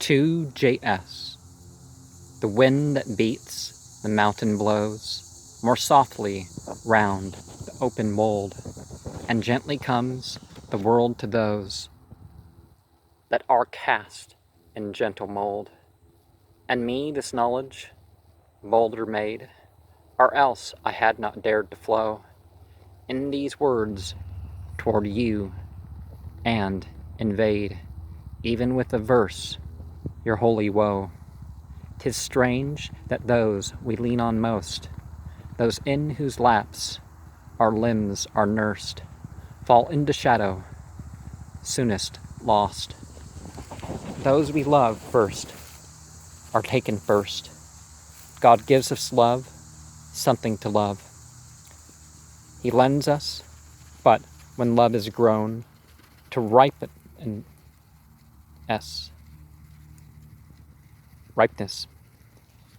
2JS. The wind that beats the mountain blows more softly round the open mold, and gently comes the world to those that are cast in gentle mold. And me this knowledge bolder made, or else I had not dared to flow in these words toward you, and invade, even with a verse, your holy woe. 'Tis strange that those we lean on most, those in whose laps our limbs are nursed, fall into shadow, soonest lost. Those we love first are taken first. God gives us love, something to love. He lends us, but when love is grown, to ripen in ripeness,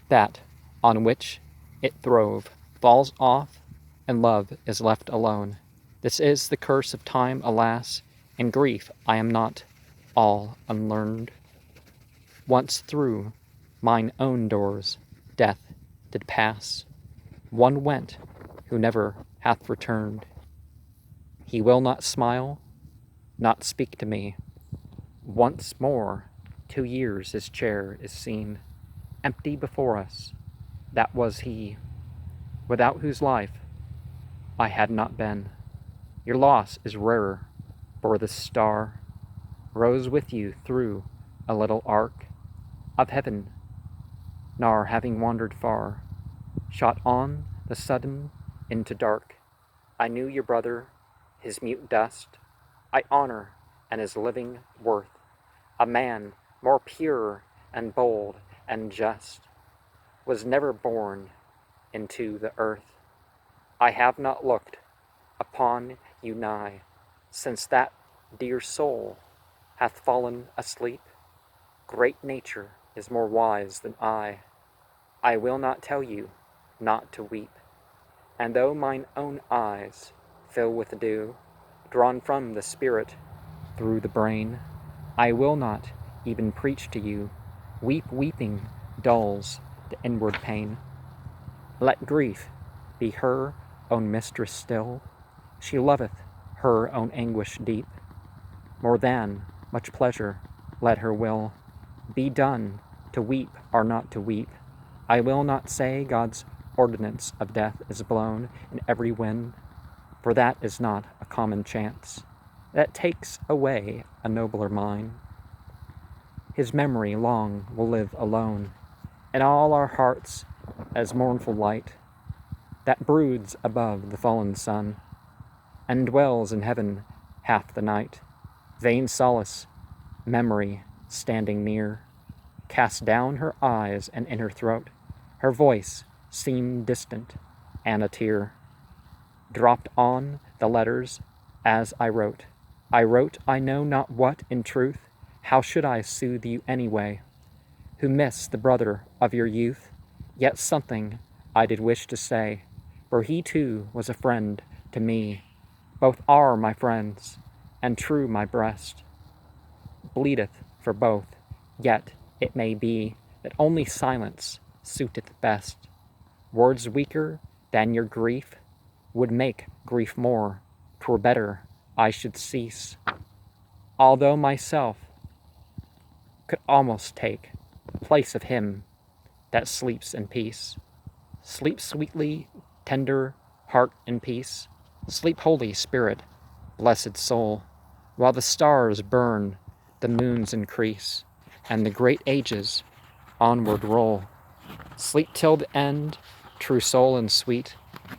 that on which it throve falls off, and love is left alone. This is the curse of time, alas, and grief I am not all unlearned. Once through mine own doors death did pass, one went who never hath returned. He will not smile, not speak to me. Once more 2 years his chair is seen, empty before us. That was he, without whose life I had not been. Your loss is rarer, for the star rose with you through a little arc of heaven, nor having wandered far, shot on the sudden into dark. I knew your brother, his mute dust I honor, and his living worth, a man more pure and bold and just, was never born into the earth. I have not looked upon you nigh, since that dear soul hath fallen asleep. Great nature is more wise than I. I will not tell you not to weep. And though mine own eyes fill with dew, drawn from the spirit through the brain, I will not even preach to you. Weeping dulls the inward pain. Let grief be her own mistress still. She loveth her own anguish deep. More than much pleasure let her will be done, to weep or not to weep. I will not say God's ordinance of death is blown in every wind, for that is not a common chance that takes away a nobler mind. His memory long will live alone in all our hearts as mournful light that broods above the fallen sun and dwells in heaven half the night. Vain solace, memory standing near, cast down her eyes, and in her throat her voice seemed distant, and a tear dropped on the letters as I wrote. I know not what in truth. How should I soothe you anyway, who miss the brother of your youth? Yet something I did wish to say, for he too was a friend to me. Both are my friends, and true my breast bleedeth for both. Yet it may be that only silence suiteth best. Words weaker than your grief would make grief more. 'Twere better I should cease, although myself could almost take place of him that sleeps in peace. Sleep sweetly, tender heart in peace. Sleep, Holy Spirit, blessed soul, while the stars burn, the moons increase, and the great ages onward roll. Sleep till the end, true soul and sweet.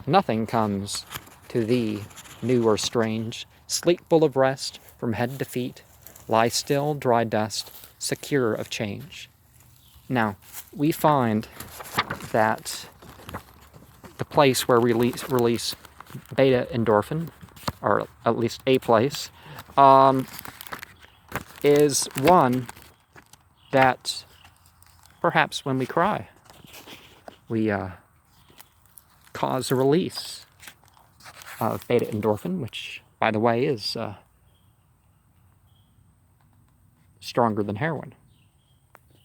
Nothing comes to thee new or strange. Sleep full of rest from head to feet. Lie still, dry dust, secure of change. Now, we find that the place where we release beta endorphin, or at least a place, is one that perhaps when we cry, we cause a release of beta endorphin, which, by the way, is stronger than heroin.